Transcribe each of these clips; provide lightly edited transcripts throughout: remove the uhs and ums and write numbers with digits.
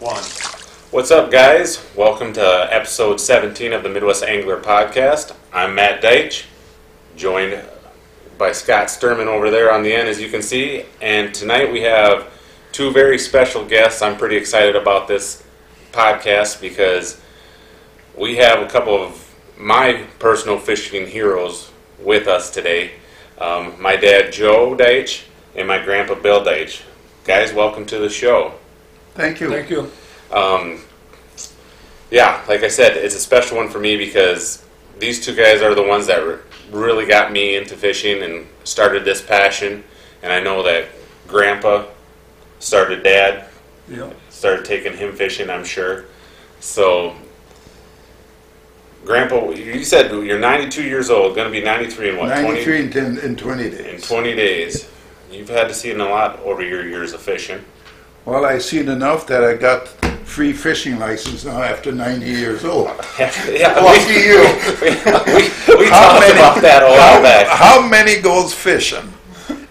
One. What's up, guys? Welcome to episode 17 of the Midwest Angler Podcast. I'm Matt Deutsch, joined by Scott Sturman over there on the end, as you can see. And tonight we have two very special guests. I'm pretty excited about this podcast because we have a couple of my personal fishing heroes with us today. My dad, Joe Deutsch, and my grandpa, Bill Deutsch. Guys, welcome to the show. Thank you. Thank you. Yeah, like I said, it's a special one for me because these two guys are the ones that really got me into fishing and started this passion. And I know that Grandpa started Dad, started taking him fishing, I'm sure. So, Grandpa, you said you're 92 years old, going to be 93 in what? 93 in 20 days. In 20 days. You've had to see a lot over your years of fishing. Well, I seen enough that I got free fishing license now after 90 years old. Yeah, Lucky you. We talked about that a while back. How many goes fishing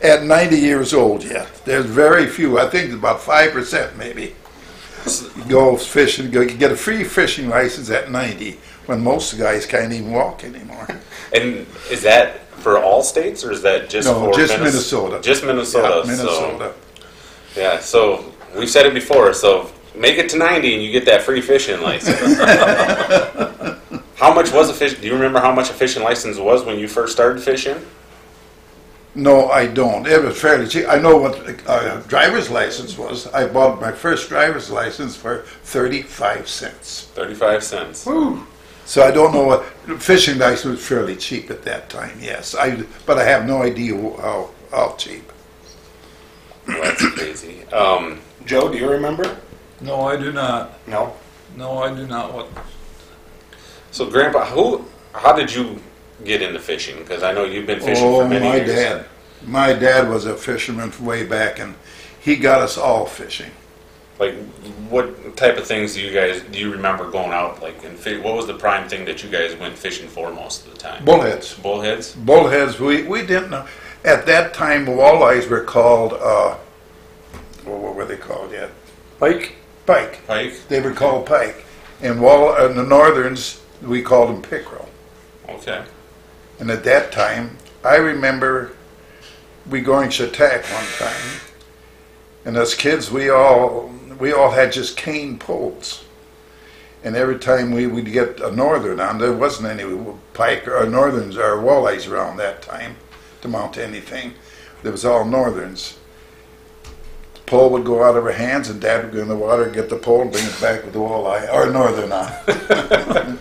at 90 years old yet? There's very few. I think about 5% maybe goes fishing. You get a free fishing license at 90 when most guys can't even walk anymore. And is that for all states, or is that just for Minnesota? Just Minnesota. Yeah, Minnesota. So we've said it before, so make it to 90 and you get that free fishing license. How much was a fish? Do you remember how much a fishing license was when you first started fishing? No, I don't. It was fairly cheap. I know what a driver's license was. I bought my first driver's license for 35 cents. 35 cents. Woo. So I don't know what fishing license was fairly cheap at that time. Yes, but I have no idea how cheap. Well, that's crazy. Joe, do you remember? No, I do not. No. No, I do not. What? So, Grandpa, how did you get into fishing? Because I know you've been fishing for many years. Dad. My dad was a fisherman from way back, and he got us all fishing. Like, what type of things do you remember going out, like, and what was the prime thing that you guys went fishing for most of the time? Bullheads. Bullheads? Bullheads, we didn't know. At that time, walleyes were called, what were they called yet? Pike? Pike. Pike? They were called pike. And the northerns, we called them pickerel. Okay. And at that time, I remember we going Chautauqua one time, and as kids, we all had just cane poles. And every time we would get a northern on, there wasn't any pike or northerns or walleyes around that time to mount anything. There was all northerns. The pole would go out of our hands, and Dad would go in the water and get the pole and bring it back with the walleye or northern on.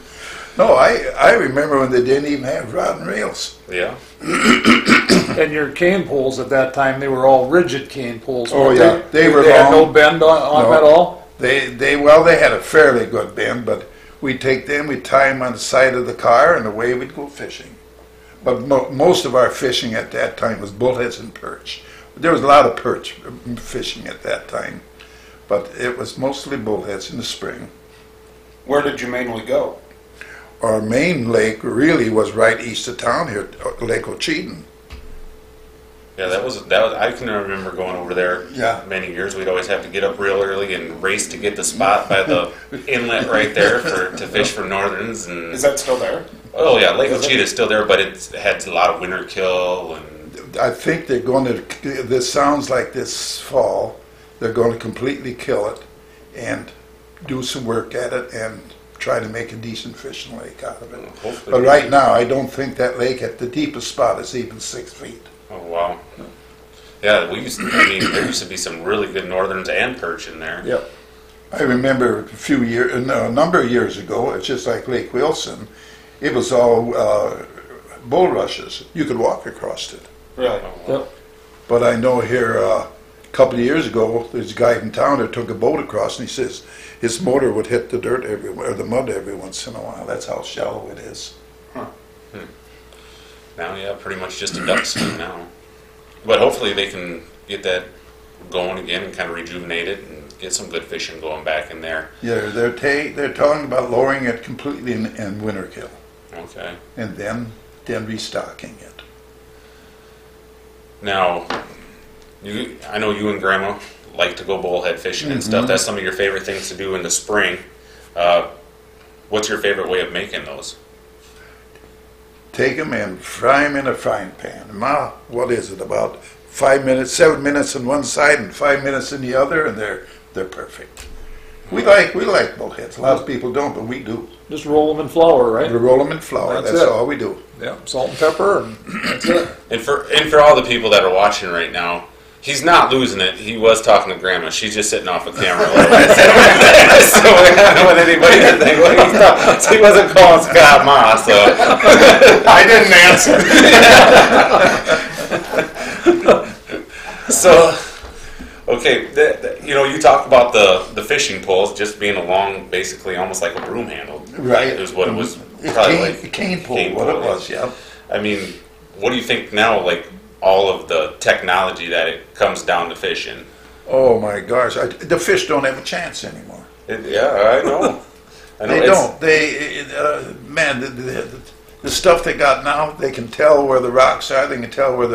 No, I remember when they didn't even have rod and reels. Yeah. And your cane poles at that time, they were all rigid cane poles. Oh, weren't yeah. They were had long. no bend on them at all? They had a fairly good bend, but we'd take them, we'd tie them on the side of the car, and away we'd go fishing. But most of our fishing at that time was bullheads and perch. There was a lot of perch fishing at that time, but it was mostly bullheads in the spring. Where did you mainly go? Our main lake really was right east of town here, Lake Ocheyedan. Yeah, that was. I can remember going over there. Yeah. Many years. We'd always have to get up real early and race to get the spot by the inlet right there to fish for northerns. And Is that still there? oh yeah, Lake Ocheyedan is still there, but it had a lot of winter kill and. I think they're going to. This sounds like this fall, they're going to completely kill it and do some work at it and try to make a decent fishing lake out of it. Hopefully But right now, I don't think that lake at the deepest spot is even 6 feet. Oh wow. Yeah, there used to be some really good northerns and perch in there. Yep. I remember a number of years ago, it's just like Lake Wilson, it was all bulrushes. You could walk across it. Really? Oh, wow. Yep. But I know here a couple of years ago, there's a guy in town that took a boat across, and he says his motor would hit the dirt or the mud every once in a while. That's how shallow it is. Huh. Now, yeah, pretty much just a duck scoop now. But hopefully they can get that going again and kind of rejuvenate it and get some good fishing going back in there. Yeah, they're talking about lowering it completely in winter kill, Okay. and then restocking it. Now, I know you and Grandma like to go bullhead fishing and stuff. That's some of your favorite things to do in the spring. What's your favorite way of making those? Take them and fry them in a frying pan. Ma, what is it, about 5 minutes, 7 minutes on one side and 5 minutes on the other, and they're perfect. We like bullheads. A lot of people don't, but we do. Just roll them in flour, right? We roll them in flour. That's That's it. all we do. Yeah, salt and pepper, and that's it. And for all the people that are watching right now, he's not losing it. He was talking to Grandma. She's just sitting off a camera a little bit. So I don't want anybody to think, well, he wasn't calling Scott Ma, so. I didn't answer. So, okay, you talk about the fishing poles just being along, basically almost like a broom handle. Right. Is what it was It's probably cane, like. cane pole, cane what pole, it was, yeah. I mean, what do you think now, like, all of the technology that it comes down to fishing? Oh my gosh, the fish don't have a chance anymore. Yeah, I know. They don't. Man, the stuff they got now, they can tell where the rocks are, they can tell where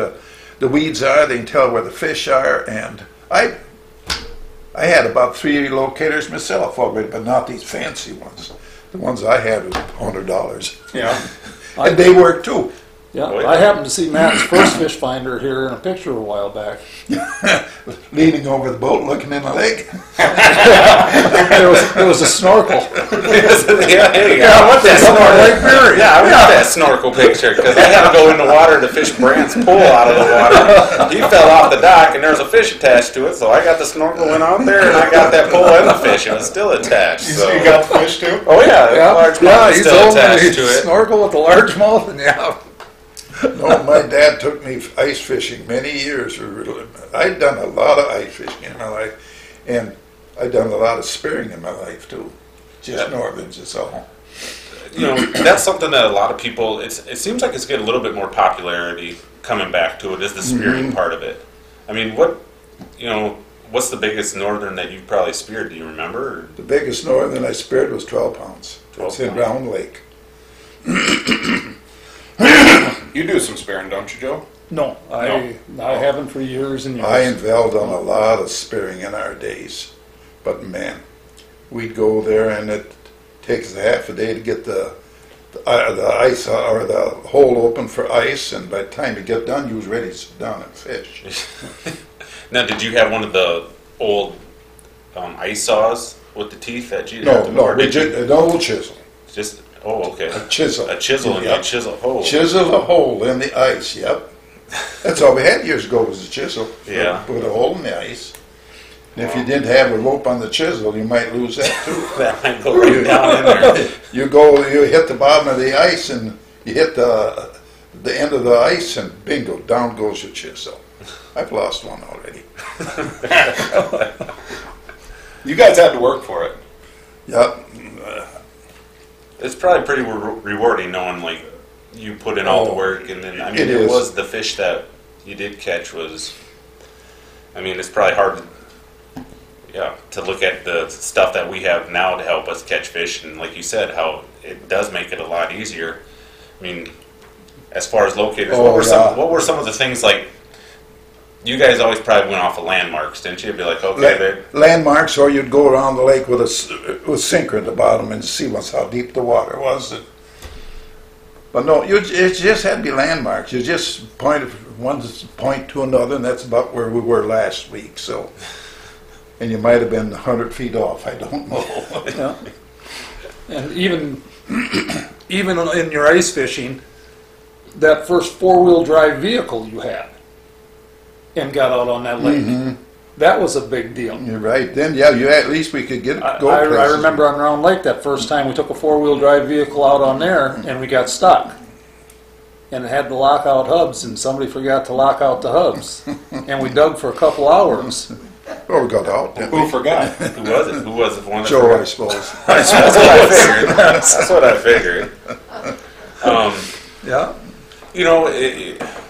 the weeds are, they can tell where the fish are, and I had about 3 locators myself already, but not these fancy ones. The ones I had was $100. Yeah. And they work too. Yeah, Oh, yeah. I happened to see Matt's first fish finder here in a picture a while back. Leaning over the boat looking in the lake. There was a snorkel. Yeah, hey, Yeah, I want that Lake snorkel. Mary. Yeah, I want that snorkel picture because I had to go in the water to fish Brant's pole out of the water. He fell off the dock and there was a fish attached to it, so I got the snorkel went out there and I got that pole and the fish and it's still attached. So. You got the fish too? Oh yeah, large mouth is he's still holding attached a to it. snorkel with a large mouth, and yeah. No, my dad took me ice fishing many years. I'd done a lot of ice fishing in my life, and I'd done a lot of spearing in my life too. Just northern, just all. That's something that a lot of people. It seems like it's getting a little bit more popularity coming back to it. Is the spearing part of it? I mean, what's the biggest northern that you've probably speared? Do you remember? Or? The biggest northern I speared was 12 pounds. 12 It's in pounds. Round Lake. You do some sparing, don't you, Joe? No, I haven't for years and years. I and Val done a lot of spearing in our days, but man, we'd go there and it takes a half a day to get the ice or the hole open for ice, and by the time you get done, you was ready to sit down and fish. Now, did you have one of the old ice saws with the teeth that you had? No, or we did you did an old chisel. just? Oh, okay. A chisel. A chisel and Yep. a chisel hole. Chisel a hole in the ice, yep. That's all we had years ago was a chisel. Yeah. Put a hole in the ice. And if you didn't have a rope on the chisel, you might lose that too. That might go right down in there. You hit the bottom of the ice and you hit the end of the ice and bingo, down goes your chisel. I've lost one already. You guys had to work for it. Yep. It's probably pretty rewarding knowing like you put in all the work, and then I mean It it is. was the fish that you did catch was. I mean, it's probably hard. To look at the stuff that we have now to help us catch fish, and like you said, how it does make it a lot easier. I mean, as far as locators, what were some of the things like? You guys always probably went off of landmarks, didn't you? Be like, okay, Landmarks, or you'd go around the lake with a sinker at the bottom and see how deep the water was. But no, it just had to be landmarks. You just point one point to another, and that's about where we were last week. So, and you might have been 100 feet off. I don't know. Yeah. And even in your ice fishing, that first 4-wheel drive vehicle you had and got out on that lake, that was a big deal. You're right. Then, at least we could go I places. remember on Round Lake that first time we took a 4-wheel drive vehicle out on there and we got stuck. And it had the lockout hubs, and somebody forgot to lock out the hubs. And we dug for a couple hours. Oh, we got out. didn't Who we? forgot? who was it? Who was the one that Joe, forgot? I suppose. That's what I figured. That's what I figured. Yeah.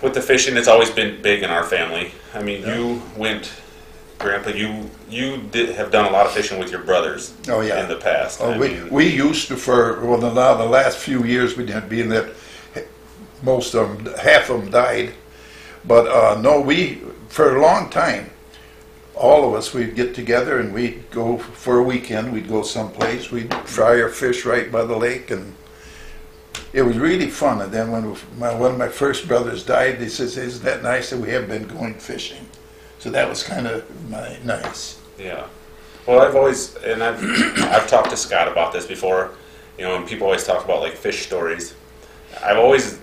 With the fishing, it's always been big in our family. I mean, you went, Grandpa. You did have done a lot of fishing with your brothers. Oh, yeah. In the past. Oh, we used to the last few years we didn't, being that most of them, half of them died. But no, for a long time, all of us, we'd get together and we'd go for a weekend. We'd go someplace. We'd fry our fish right by the lake, and it was really fun. And then when one of my first brothers died, he says, "Isn't that nice that we have been going fishing?" So that was kind of nice. Yeah. Well, I've talked to Scott about this before, and people always talk about like fish stories. I've always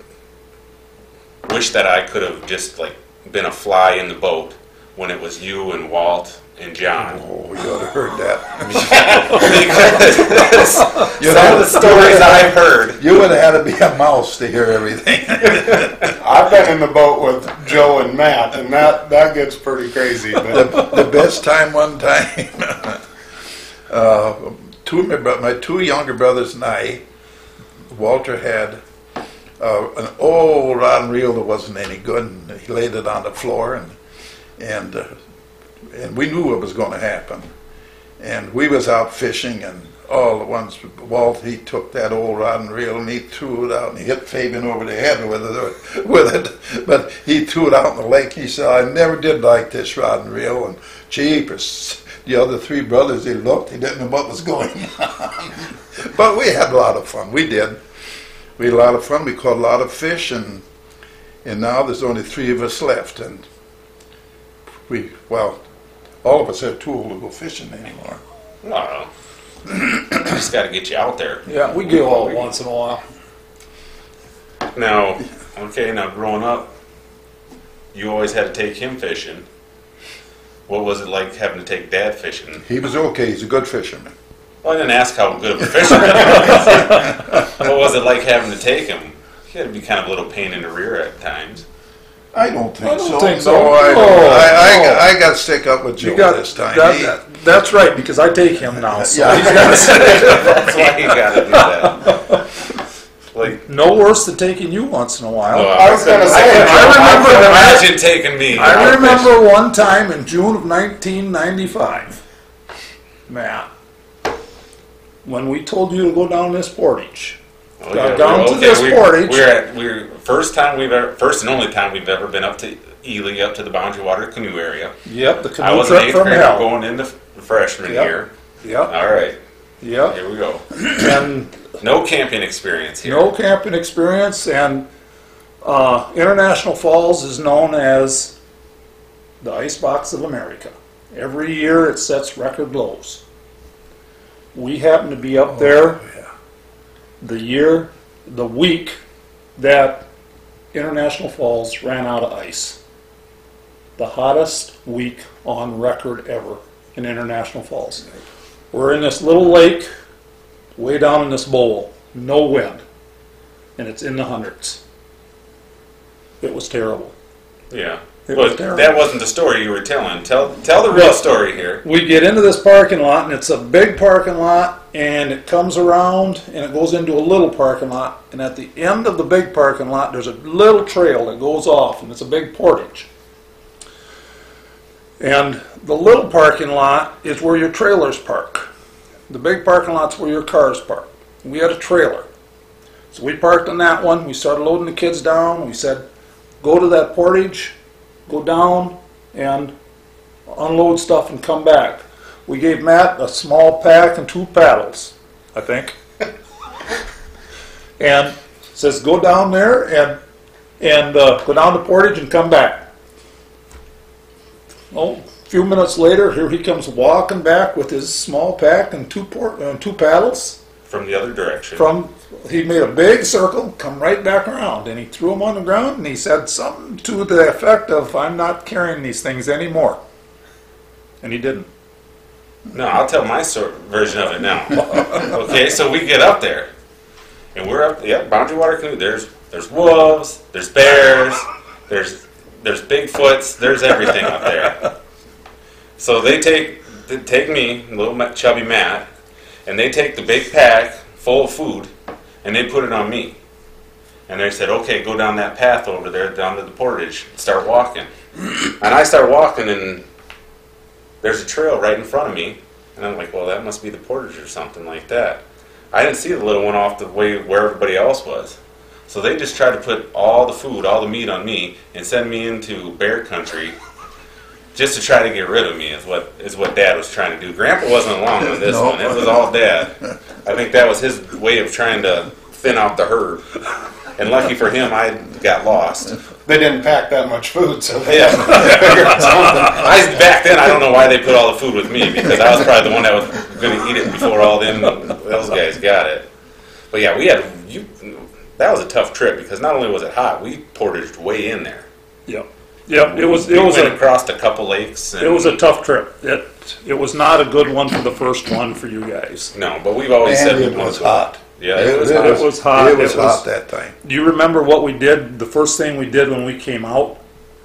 wished that I could have just like been a fly in the boat when it was you and Walt and John. Oh, you ought to have heard that. Because some of the stories I've heard. You would have had to be a mouse to hear everything. I've been in the boat with Joe and Matt, and that gets pretty crazy. But The best time one time, my two younger brothers and I, Walter had an old rod and reel that wasn't any good, and he laid it on the floor, and we knew what was going to happen. And we was out fishing, and all at once, Walt, he took that old rod and reel and he threw it out, and he hit Fabian over the head with it. But he threw it out in the lake. He said, "I never did like this rod and reel." And jeepers, the other three brothers, they looked, they didn't know what was going on. But we had a lot of fun. We did. We had a lot of fun. We caught a lot of fish, and now there's only three of us left, and all of us are too old to go fishing anymore. Wow. Just got to get you out there. Yeah, we go out once in a while. Now, growing up, you always had to take him fishing. What was it like having to take Dad fishing? He was okay. He's a good fisherman. Well, I didn't ask how good of a fisherman he was. What was it like having to take him? He had to be kind of a little pain in the rear at times. I don't think so. No, I got to stick up with Joe this time. That's right, because I take him now. So Yeah. he's gotta sit That's why you got to do that. Like, no worse than taking you once in a while. I was going to say, I imagine taking me. I remember one time in June of 1995, Matt, when we told you to go down this portage. Oh, yeah, Down to this portage. We're first and only time we've ever been up to Ely, up to the Boundary Water canoe area. Yep, the I canoe was an trip eighth from grader hell. going into freshman Yep. year. Yep, All right, yep. here we go. And No camping experience here. no camping experience, and International Falls is known as the Icebox of America. Every year it sets record lows. We happen to be up there the week that International Falls ran out of ice. The hottest week on record ever in International Falls. We're in this little lake way down in this bowl, no wind, and it's in the hundreds. It was terrible. Yeah. It was But terrible. that wasn't the story you were telling. Tell the real story here. We get into this parking lot, and it's a big parking lot, and it comes around, and it goes into a little parking lot, and at the end of the big parking lot, there's a little trail that goes off, and it's a big portage. And the little parking lot is where your trailers park. The big parking lot's where your cars park. We had a trailer. So we parked on that one, we started loading the kids down, we said, go to that portage, go down and unload stuff and come back. We gave Matt a small pack and 2 paddles, I think. And says go down there and go down the portage and come back. Oh, a few minutes later, here he comes walking back with his small pack and 2 paddles. From the other direction. He made a big circle, come right back around, and he threw them on the ground, and he said something to the effect of, "I'm not carrying these things anymore." And he didn't. No, I'll tell my version of it now. Okay, so we get up there, and we're up. Yeah, Boundary Water canoe. There's wolves. There's bears. There's Bigfoots. There's everything up there. So they take me, little chubby Matt, and they take the big pack full of food, and they put it on me. And they said, "Okay, go down that path over there, down to the portage, start walking." And I start walking, and there's a trail right in front of me. And I'm like, well, that must be the portage or something like that. I didn't see the little one off the way where everybody else was. So they just tried to put all the food, all the meat on me, and send me into bear country just to try to get rid of me is what Dad was trying to do. Grandpa wasn't along with this No. one. It was all Dad. I think that was his way of trying to thin out the herd. And lucky for him, I got lost. They didn't pack that much food, so they Yeah. figured something. Back then, I don't know why they put all the food with me, because I was probably the one that was going to eat it before all those guys got it. But yeah, that was a tough trip, because not only was it hot, we portaged way in there. Yep. Yep. We went across a couple lakes. And It was a tough trip. It was not a good one for the first one for you guys. No, but we've always said And we it wanted was to. hot. Yeah, it was hot. It was hot. It was hot that time. Do you remember what we did? The first thing we did when we came out?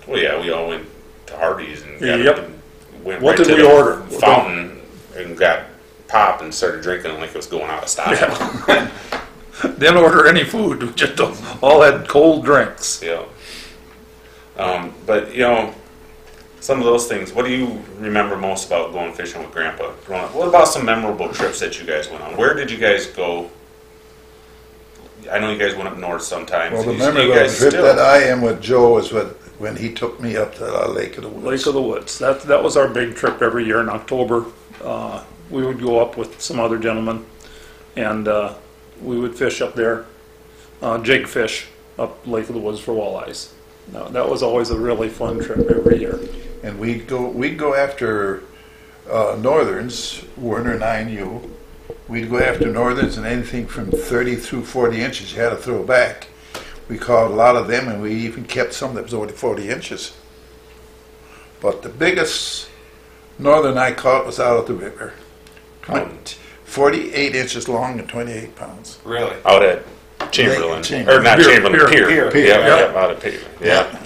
Well, yeah, we all went to Hardee's and Yep. went What right did to we the order? fountain and got pop and started drinking it like it was going out of style. Didn't order any food. We just all had cold drinks. Yeah. But some of those things. What do you remember most about going fishing with Grandpa growing up? What about some memorable trips that you guys went on? Where did you guys go? I know you guys went up north sometimes. Well, the You memorable guys trip still- that I am with Joe was when he took me up to Lake of the Woods. Lake of the Woods. That was our big trip every year in October. We would go up with some other gentlemen, and we would fish up there, jig fish up Lake of the Woods for walleyes. No, that was always a really fun trip every year. And we'd go after northerns, Werner and I and you. We'd go after northerns, and anything from 30 through 40 inches you had to throw back. We caught a lot of them, and we even kept some that was only 40 inches. But the biggest northern I caught was out of the river. 48 inches long and 28 pounds. Really? Out at Chamberlain. Chamberlain. Or not Pier, Chamberlain, Pier. Pier. Pier, Yeah, yeah. out at Pier. Yeah.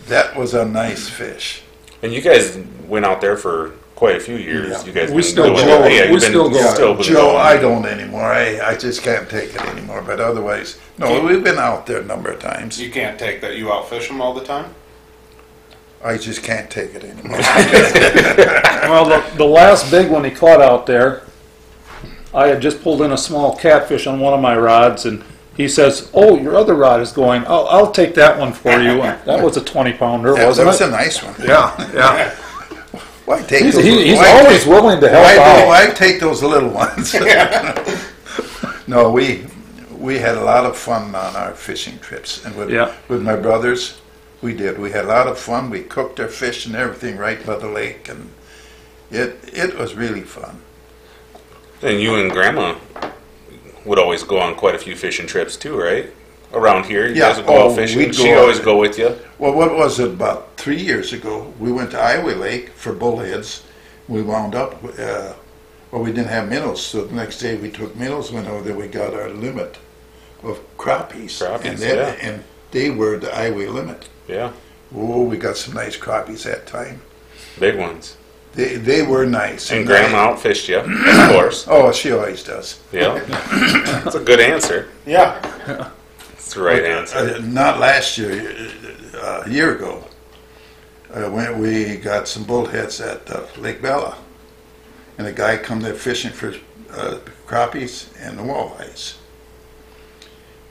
That was a nice fish. And you guys went out there for quite a few years. Yeah. You guys We been still doing go. it. Yeah, We you've been still go. still been Joe, going. I don't anymore. I just can't take it anymore. But otherwise, no, we've been out there a number of times. You can't take that. You out fish them all the time? I just can't take it anymore. Well, the last big one he caught out there, I had just pulled in a small catfish on one of my rods, and he says, "Oh, your other rod is going. I'll take that one for you." And that was a 20-pounder, That wasn't was it? a nice one. Yeah, yeah. Why take He's, those? he's why always take- willing to help out. Why take those little ones? No, we had a lot of fun on our fishing trips, and with my brothers, we did. We had a lot of fun. We cooked our fish and everything right by the lake, and it was really fun. And you and Grandma would always go on quite a few fishing trips too, right? Around here, you Yeah. guys would go Oh, out fishing. we'd go She'd out. always go with you. Well, what was it, about 3 years ago, we went to Iowa Lake for bullheads. We wound up, we didn't have minnows, so the next day we took minnows, went over there, we got our limit of crappies. Crappies, And they were the Iowa limit. Yeah, Oh, we got some nice crappies that time. big ones. They were nice. And Grandma outfished you, of course. Oh, she always does. Yeah, that's a good answer. Yeah. That's the right answer. Not last year, a year ago. We got some bullheads at Lake Bella, and a guy come there fishing for crappies and the walleyes.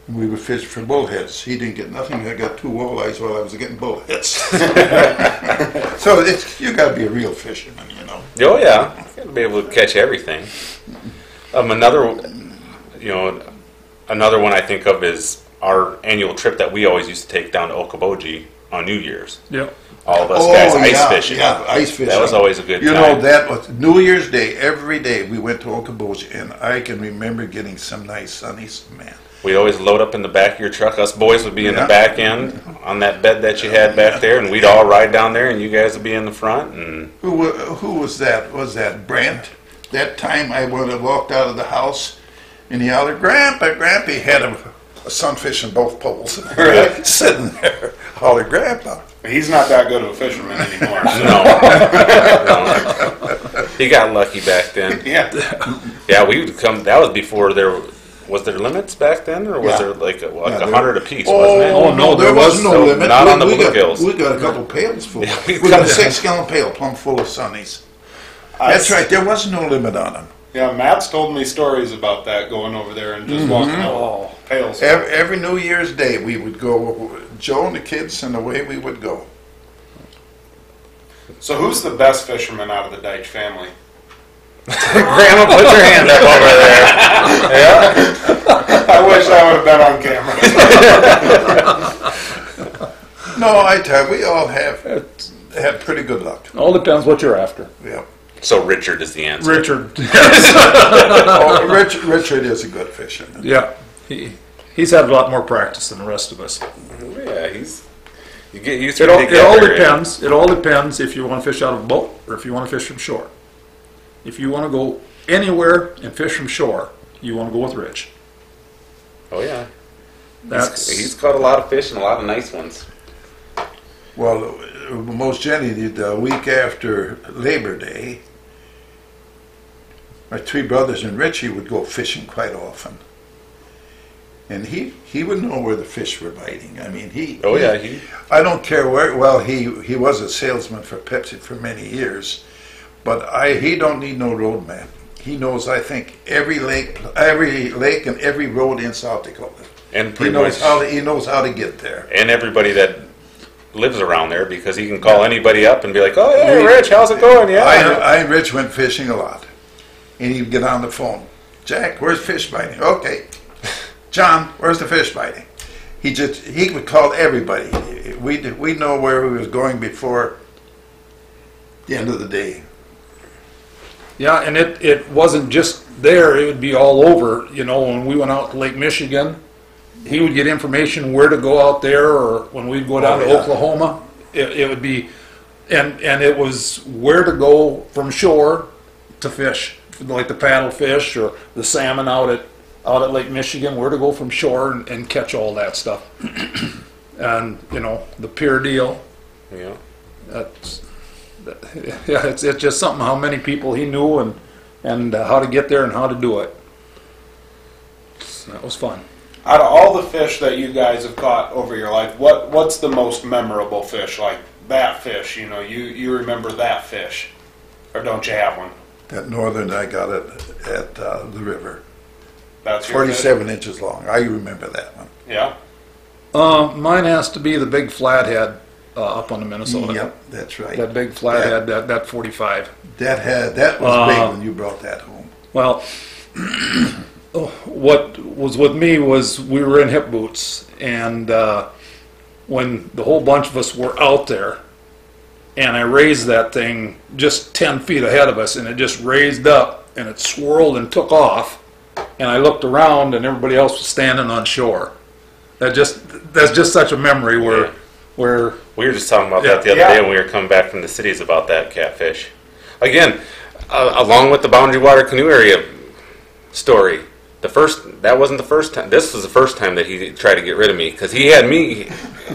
And we were fishing for bullheads. He didn't get nothing. I got 2 walleyes while I was getting bullheads. So you got to be a real fisherman, you know. Oh yeah, you gotta be able to catch everything. Another one I think of is our annual trip that we always used to take down to Okoboji on New Year's. Yep. All of us guys ice fishing. Yeah, ice fishing. That was always a good You time. know, that was New Year's Day. Every day we went to Okoboji, and I can remember getting some nice sunnies, man. We always load up in the back of your truck. Us boys would be in the Yeah. back end on that bed that you had back there, and we'd all ride down there, and you guys would be in the front. And Who was that? Was that Brent? That time I would have walked out of the house, and he hollered, "Grandpa, Grandpa!" He had a sunfish in both poles, sitting there. Hollered, "Grandpa!" He's not that good of a fisherman anymore. no, he got lucky back then. Yeah. Yeah, we would come. That was before there was there limits back then, or was Yeah. there like Yeah, 100 apiece? Wasn't it? Oh, no, there was no no- limit. not on the we got, bluegills. we got a couple pails full. Yeah, we we got a got- 6-gallon pail plumb full of sunnies. That's right. There was no limit on them. Yeah, Matt's told me stories about that, going over there and just walking out pails. Every New Year's Day, we would go, Joe and the kids, and away we would go. So who's the best fisherman out of the Deutsch family? Grandma, put your hand up over there. Yeah. I wish I would have been on camera. No, I tell you, we all have pretty good luck. All depends what you're after. Yeah. So Richard is the answer. Richard. Oh, Richard is a good fisherman. Yeah. He's had a lot more practice than the rest of us. Yeah, you get used It to all, it. it all depends. It all depends if you want to fish out of a boat or if you want to fish from shore. If you want to go anywhere and fish from shore, you want to go with Rich. Oh yeah, he's That's caught a lot of fish and a lot of nice ones. Well, most generally, the week after Labor Day, my three brothers and Richie would go fishing quite often. And he would know where the fish were biting. I mean, I don't care where. Well, he was a salesman for Pepsi for many years, but he don't need no road map. He knows, I think, every lake and every road in South Dakota. And He knows how to get there. And everybody that lives around there, because he can call anybody up and be like, "Oh yeah, Rich, how's it going?" Yeah. I and Rich went fishing a lot, and he'd get on the phone. Jack, where's fish biting? Okay. John, where's the fish biting? He would call everybody. We'd know where we was going before the end of the day. yeah, and it wasn't just there. It would be all over. You know, when we went out to Lake Michigan, he would get information where to go out there, or when we'd go down to Oklahoma, it would be, and it was where to go from shore to fish, like the paddle fish or the salmon out at Lake Michigan, where to go from shore and catch all that stuff. And, you know, the pier deal. Yeah. It's just something how many people he knew and how to get there and how to do it. So that was fun. Out of all the fish that you guys have caught over your life, what's the most memorable fish? Like that fish, you know, you remember that fish, or don't you have one? That northern, I got it at the river. That's your 47 inches long. I remember that one. fish? Yeah. Mine has to be the big flathead up on the Minnesota. Yep, that's right. That big flathead, that 45. That was big when you brought that home. Well, what was with me was we were in hip boots, and when the whole bunch of us were out there, and I raised that thing just 10 feet ahead of us, and it just raised up, and it swirled and took off, and I looked around, and everybody else was standing on shore. That's just such a memory where we were just talking about that the other day when we were coming back from the cities about that catfish. Again, along with the Boundary Water Canoe Area story, that wasn't the first time. This was the first time that he tried to get rid of me, because he had me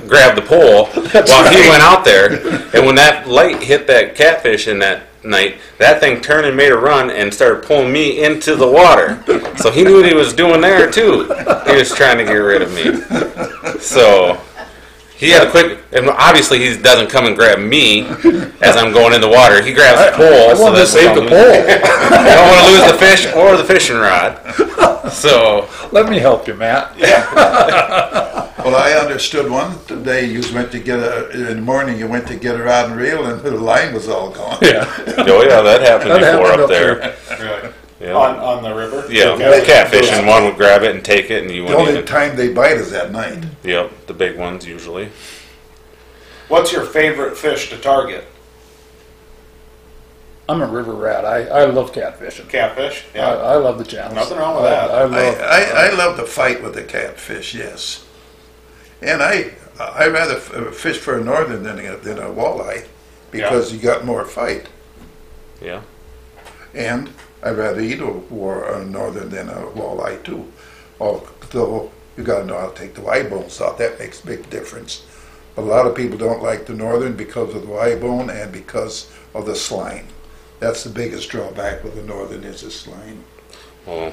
grab the pole while he went out there, and when that light hit that catfish in that night, that thing turned and made a run and started pulling me into the water. So he knew what he was doing there too. He was trying to get rid of me. So he had a quick, and obviously he doesn't come and grab me as I'm going in the water. He grabs the pole. I wanted to save the pole. I don't want to lose the fish or the fishing rod. So Let me help you, Matt. Well, I understood one day you went to get in the morning you went to get a rod and reel and the line was all gone. Yeah. oh yeah, that happened before up there. Really? Yeah. On the river? Yeah, catfish, and one would grab it and take it, and you The wouldn't only even. time they bite is at night. Yep, the big ones usually. What's your favorite fish to target? I'm a river rat. I love catfishing. Catfish? Yeah. I love the channels. Nothing wrong with that. I love. I love to fight with the catfish, yes. And I rather fish for a northern than a walleye because you got more fight. Yeah. And I'd rather eat a northern than a walleye too. Although you got to know how to take the Y bones out. That makes a big difference. But a lot of people don't like the northern because of the Y bone and because of the slime. That's the biggest drawback with the northern is the slime. Well,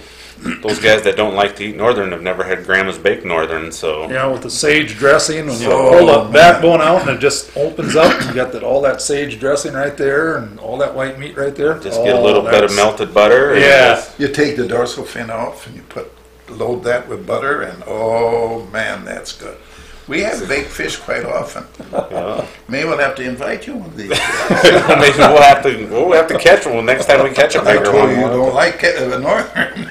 those guys that don't like to eat northern have never had Grandma's baked northern, so. Yeah, with the sage dressing, when you Oh, pull that man. backbone out and it just opens up, you got all that sage dressing right there and all that white meat right there. Just get a little bit of that's- melted butter. And Yeah. just- You take the dorsal fin off and you load that with butter and oh man, that's good. We have baked fish quite often. Yeah. Maybe we'll have to invite you one of these days. Maybe we'll have to catch one next time we catch a I bigger told one. you you don't like northern.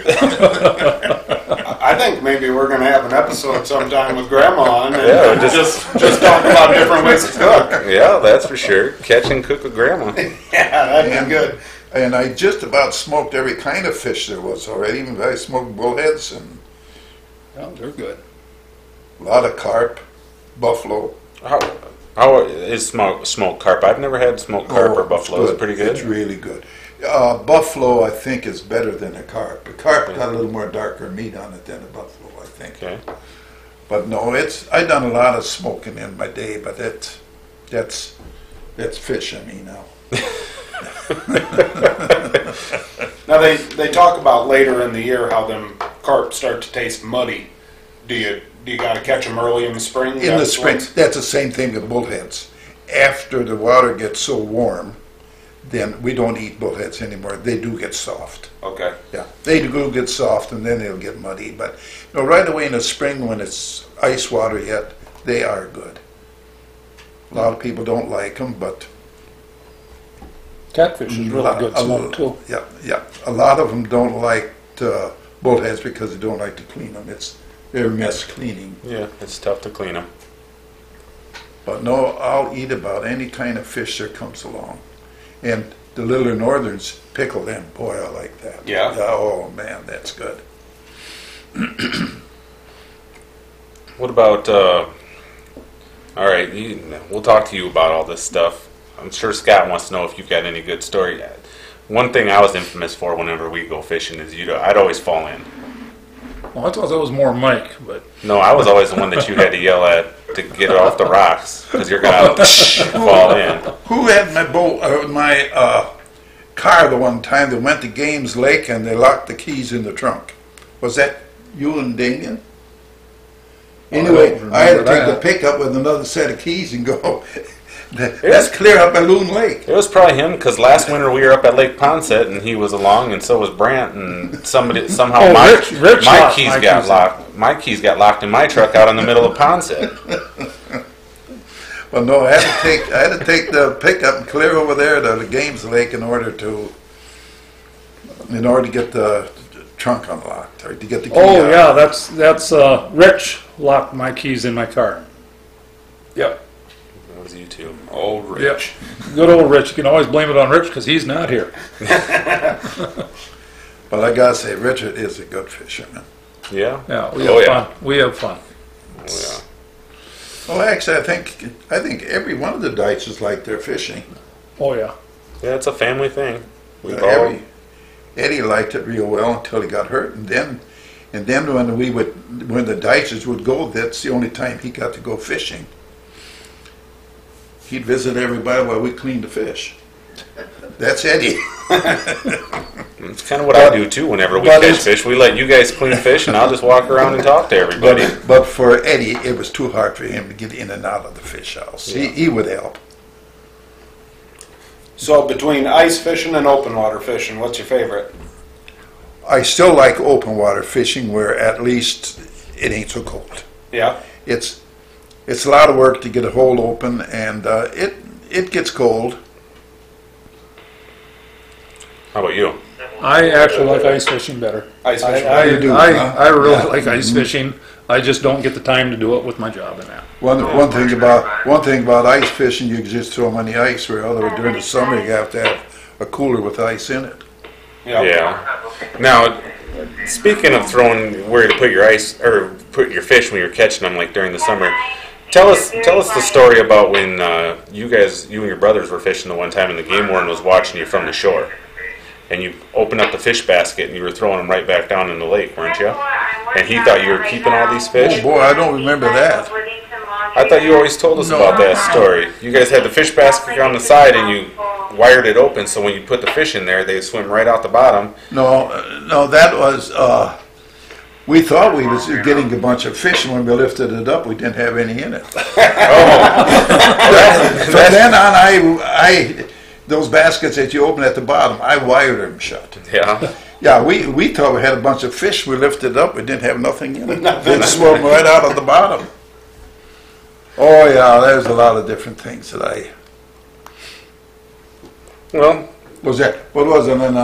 I think maybe we're going to have an episode sometime with Grandma on and Yeah, just talk about different ways to cook. Yeah, that's for sure. Catch and cook with grandma. Yeah, that'd be good. And I just about smoked every kind of fish there was already. Even I smoked bullheads and Well, they're good. a lot of carp, buffalo. How is smoked carp? I've never had smoked carp or buffalo. Is it pretty good? It's really good. Buffalo, I think, is better than a carp. The carp got a little more darker meat on it than a buffalo, I think. Okay. But no, I've done a lot of smoking in my day, but that's fish. I mean now. Now they talk about later in the year how them carp start to taste muddy. Do you got to catch them early in the spring? In the spring, that's the same thing with bullheads. After the water gets so warm, then we don't eat bullheads anymore. They do get soft. Okay. Yeah, they do get soft, and then they'll get muddy. But right away in the spring, when it's ice water yet, they are good. A lot of people don't like them, but Catfish is really good smoked too. Yeah. A lot of them don't like bullheads because they don't like to clean them. They're mess cleaning. Yeah, it's tough to clean them. But no, I'll eat about any kind of fish that comes along. And the littler northerns pickle them. Boy, I like that. Yeah? Oh, man, that's good. What about, all right, we'll talk to you about all this stuff. I'm sure Scott wants to know if you've got any good story. One thing I was infamous for whenever we go fishing is I'd always fall in. Well, I thought that was more Mike, but No, I was always the one that you had to yell at to get it off the rocks because you're going to fall in. Who had my car the one time that went to Games Lake and they locked the keys in the trunk? Was that you and Damien? Anyway, I had to take the pickup with another set of keys and go. Let's clear up Balloon Lake. It was probably him because last winter we were up at Lake Ponset and he was along and so was Brant and somehow my keys got locked. My keys got locked in my truck out in the middle of Ponset. Well, no, I had to take the pickup and clear over there to the Games Lake in order to get the trunk unlocked or to get the key out. yeah, that's Rich locked my keys in my car. Yep. That was you two. Old Rich. Yep. Good old Rich. You can always blame it on Rich because he's not here. But I gotta say, Richard is a good fisherman. Yeah? Yeah, we have fun. We have fun. Oh, yeah. Well, actually, I think every one of the Deutsches like their fishing. Oh yeah. Yeah, it's a family thing. Eddie liked it real well until he got hurt, and then when the Deutsches would go, that's the only time he got to go fishing. He'd visit everybody while we cleaned the fish. That's Eddie. It's kind of what I do too whenever we catch fish. We let you guys clean fish and I'll just walk around and talk to everybody. But for Eddie, it was too hard for him to get in and out of the fish house. Yeah. He would help. So between ice fishing and open water fishing, what's your favorite? I still like open water fishing where at least it ain't so cold. Yeah. It's a lot of work to get a hole open, and it gets cold. How about you? I actually like ice fishing better. Ice fishing. I really Yeah. like ice fishing. I just don't get the time to do it with my job and that. One thing about ice fishing, you can just throw them on the ice. Where during the summer, you have to have a cooler with ice in it. Yeah. Now, speaking of throwing where to put your ice or put your fish when you're catching them, like during the summer, tell us the story about when you and your brothers were fishing the one time, and the game warden was watching you from the shore, and you opened up the fish basket and you were throwing them right back down in the lake, weren't you? And he thought you were keeping all these fish. Oh boy, I don't remember that. I thought you always told us about that story. You guys had the fish basket on the side and you wired it open so when you put the fish in there, they swim right out the bottom. No, that was. We thought we was getting a bunch of fish, and when we lifted it up, we didn't have any in it. From then on, those baskets that you open at the bottom, I wired them shut. Yeah. Yeah, we thought we had a bunch of fish. We lifted it up, we didn't have nothing in it. It swam right out of the bottom. Oh yeah, there's a lot of different things that I Well, was that. What was it in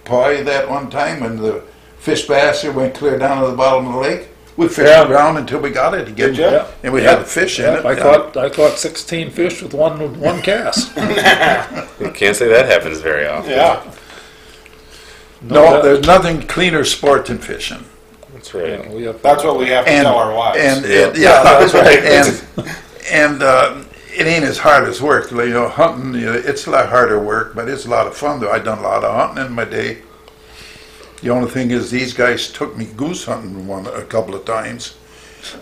Poi that one time when the fish basket went clear down to the bottom of the lake? We fished Yeah. around until we got it again, Did ya? Yeah. and we Yeah. had a fish in Yeah, it. I caught 16 fish with one cast. you can't say that happens very often. Yeah. No, that- there's nothing cleaner sport than fishing. That's right. yeah, we have, That's what we have to tell our wives. Yeah, that's right. And it ain't as hard as work. You know, hunting, it's a lot harder work, but it's a lot of fun. Though I done a lot of hunting in my day. The only thing is, these guys took me goose hunting a couple of times.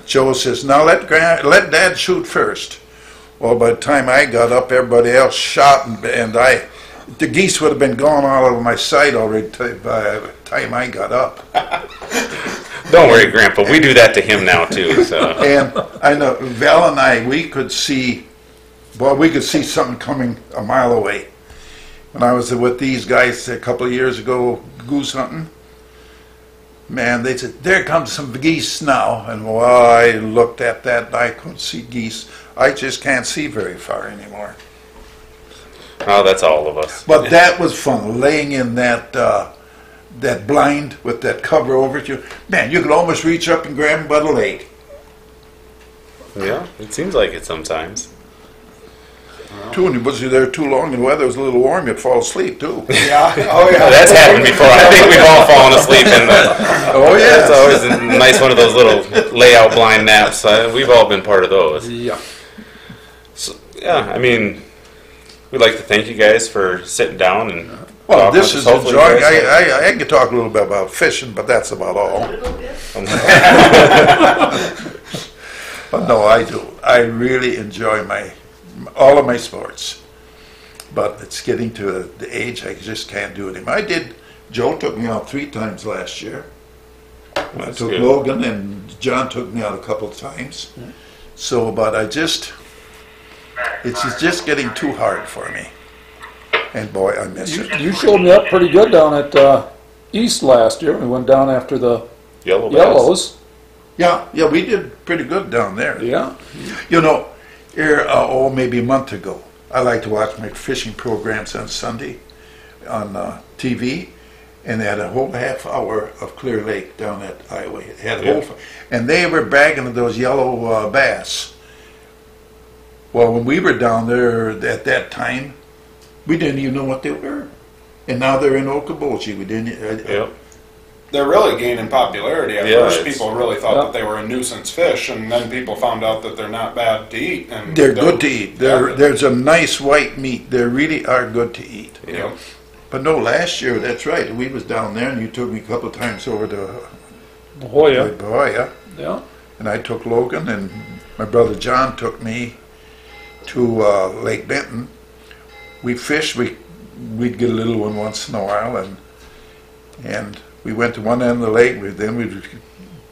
Joe says, "Now let Dad shoot first." Well, by the time I got up, everybody else shot, and the geese would have been gone all over my sight already by the time I got up. Don't worry, Grandpa. We do that to him now too. So And I know Val and I, we could see something coming a mile away. When I was with these guys a couple of years ago goose hunting, man, they said, "There comes some geese now." And well, I looked at that and I couldn't see geese. I just can't see very far anymore. oh, that's all of us. But that was fun, laying in that blind with that cover over you. Man, you could almost reach up and grab him by the leg. Yeah, it seems like it sometimes. Too, and you was there too long, and the weather was a little warm, you'd fall asleep too. Yeah. Oh yeah. That's happened before. I think we've all fallen asleep in the. Oh yeah. It's always a nice one of those little layout blind naps. We've all been part of those. yeah. So, yeah, I mean, we'd like to thank you guys for sitting down and. Well, talking this with is us. Hopefully enjoying. you guys- I could talk a little bit about fishing, but that's about all. But no, I do. I really enjoy all of my sports. But it's getting to the age I just can't do it anymore. Joe took me out 3 times last year. I That's took good. Logan, and John took me out a couple of times. So, but it's just getting too hard for me. And boy, I miss it. You showed me up pretty good down at East last year. We went down after the Yellow bass. yellows. Yeah, we did pretty good down there. Yeah. You know, here, maybe a month ago, I like to watch my fishing programs on Sunday on TV, and they had a whole half hour of Clear Lake down at Highway. It had a Yeah. and they were bragging of those yellow bass. Well, when we were down there at that time, we didn't even know what they were, and now they're in Okoboji. We didn't. Yep. They're really gaining popularity. At Yeah, first, it's- people really thought Yeah. that they were a nuisance fish, and then people found out that they're not bad to eat. And They're good to eat. Yeah. There's a nice white meat. They really are good to eat. Yep. But no, last year, that's right. We was down there, and you took me a couple of times over to La Jolla. Boya, Yeah. and I took Logan, and my brother John took me to Lake Benton. We fished. We'd get a little one once in a while, and we went to one end of the lake. Then we were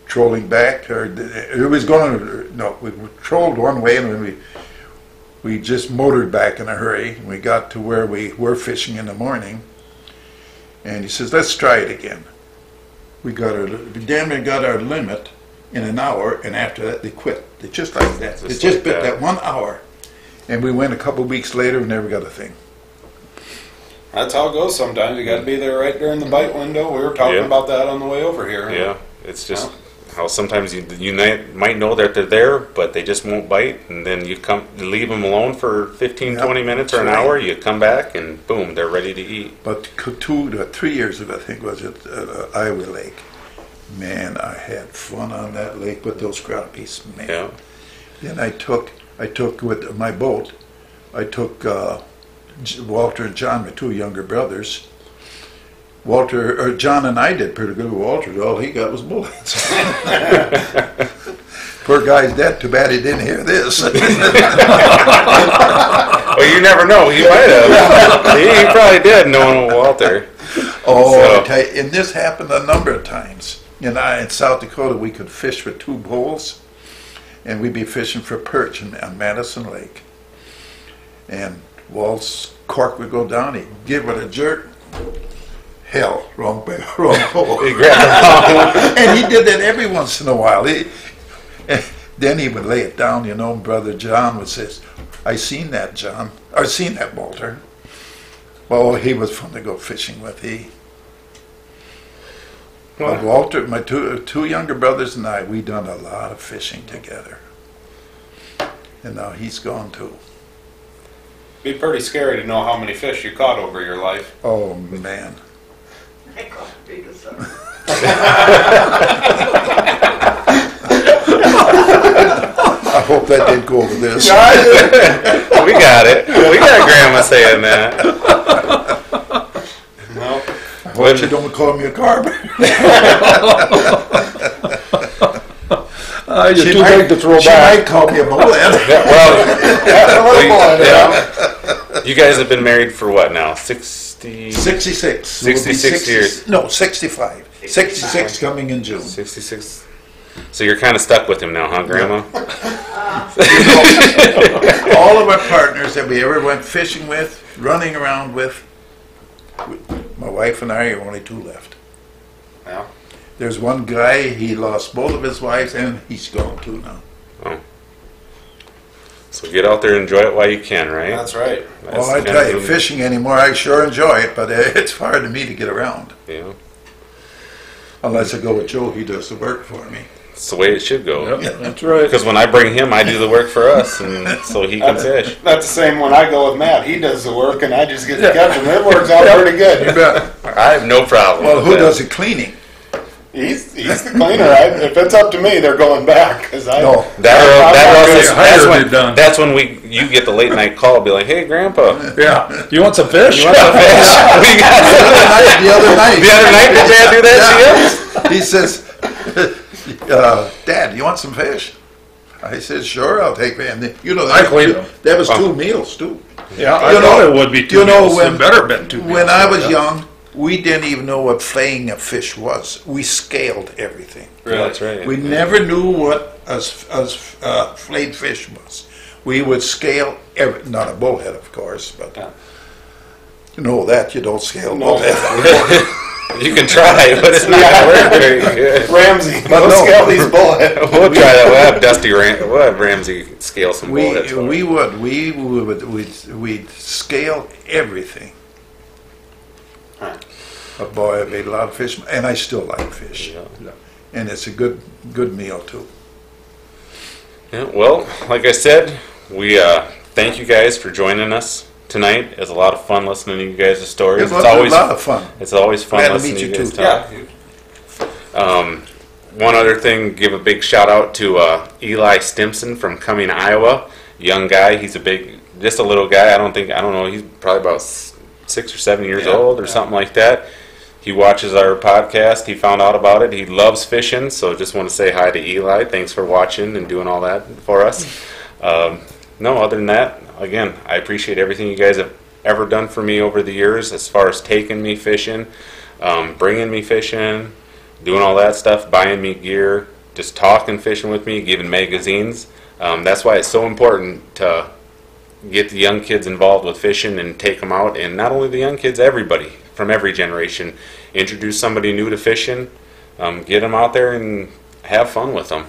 trolling back, or it was going. No, we trolled one way, and then we just motored back in a hurry. We got to where we were fishing in the morning, and he says, "Let's try it again." We damn near got our limit in an hour, and after that they quit. They just like that. They Just just like bit that. that 1 hour, and we went a couple of weeks later and never got a thing. That's how it goes sometimes. You got to be there right during the bite window. We were talking Yeah. about that on the way over here. Yeah, it's just how sometimes you might know that they're there, but they just won't bite, and then you leave them alone for 15, Yep, 20 minutes or an that's right. hour, you come back, and boom, they're ready to eat. But 2 to 3 years ago, I think, was it Iowa Lake. Man, I had fun on that lake with those crappies. Man. Yeah. Then I took with my boat, I took Walter and John, my 2 younger brothers. John and I did pretty good with Walter. All he got was bullets. Poor guy's dead. Too bad he didn't hear this. Well, you never know. He might have. he probably did, knowing Walter. Oh, So- I tell you, and this happened a number of times. In South Dakota, we could fish with 2 poles, and we'd be fishing for perch on Madison Lake. And Walt's cork would go down, he'd give it a jerk. Hell, wrong pole. He grabbed the wrong one. And he did that every once in a while. Then he would lay it down, you know, and Brother John would say, I seen that, John. I seen that, Walter. Well, he was fun to go fishing with. But Walter, my two younger brothers and I, we done a lot of fishing together. And now he's gone too. Be pretty scary to know how many fish you caught over your life. Oh, man. I caught the biggest one. I hope that didn't go over this. We got it. We got Grandma saying that. No. I hope you don't call me a carver. You're too big to throw She back. might call me a bullhead. You guys have been married for what now? 66 66 years. No, 65. 66 coming in June. 66. So you're kind of stuck with him now, huh, Grandma? All of our partners that we ever went fishing with, running around with, my wife and I are only two left. Yeah. There's one guy, he lost both of his wives, and he's gone too now. Oh. So get out there and enjoy it while you can, right? That's right. Well, I tell you, fishing anymore, I sure enjoy it, but it's hard to me to get around. Yeah. Unless I go with Joe, he does the work for me. It's the way it should go. Yep, that's right. Because when I bring him, I do the work for us, and so he can fish. That's the same when I go with Matt. He does the work and I just get to catch him. It works out pretty good. You bet. I have no problem. Well, with who that. does the cleaning? He's the cleaner. If it's up to me, they're going back. Cause I, No. That's when you get the late night call, be like, "Hey, Grandpa, Yeah. You want some fish? you want some fish?" We got The other night. the other night. Did Dad do that to you? He says, Dad, you want some fish? I said, sure, I'll take it. And then, you know, I cleaned them. that was 2 meals, too. Yeah, I You thought know- it would be 2 you know, meals. when- It better been 2 meals. When I was Yeah. young, we didn't even know what flaying a fish was. We scaled everything. Really? That's right. We never knew what flayed fish was. We would scale not a bullhead, of course, but you know that you don't scale bullhead. You can try, but it's not gonna work very good. Ramsey, But go no. scale these bullheads. We'll try that. We'll have we'll have Ramsey scale some bullheads. for us. We'd scale everything. Huh. But boy, I made a lot of fish, and I still like fish. Yeah. And it's a good meal too. Yeah, well, like I said, we thank you guys for joining us tonight. It was a lot of fun listening to you guys' stories. It was a lot of fun. It's always fun Glad to listening meet to you you guys too. talk. One other thing, give a big shout out to Eli Stimson from Cumming, Iowa. Young guy. He's just a little guy. I don't know. He's probably about 6 or 7 years old or something like that. He watches our podcast. He found out about it. He loves fishing. So just want to say hi to Eli. Thanks for watching and doing all that for us. No, other than that, again, I appreciate everything you guys have ever done for me over the years as far as taking me fishing, bringing me fishing, doing all that stuff, buying me gear, just talking fishing with me, giving magazines. That's why it's so important to get the young kids involved with fishing and take them out. And not only the young kids, everybody from every generation. Introduce somebody new to fishing, get them out there and have fun with them.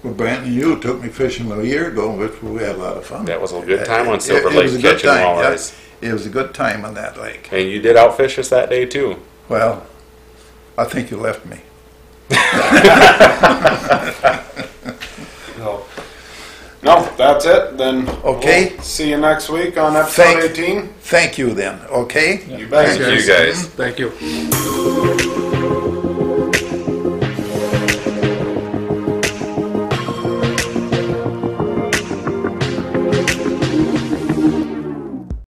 Well, Brandon, you took me fishing a year ago, which we had a lot of fun. That was a good time on It Silver was a Lake good catching time, walleyes. yeah. It was a good time on that lake. And you did outfish us that day too. Well, I think you left me. No, that's it. Then Okay. we'll see you next week on episode 18. Thank you then, okay? You bet. Thank you guys. Thank you.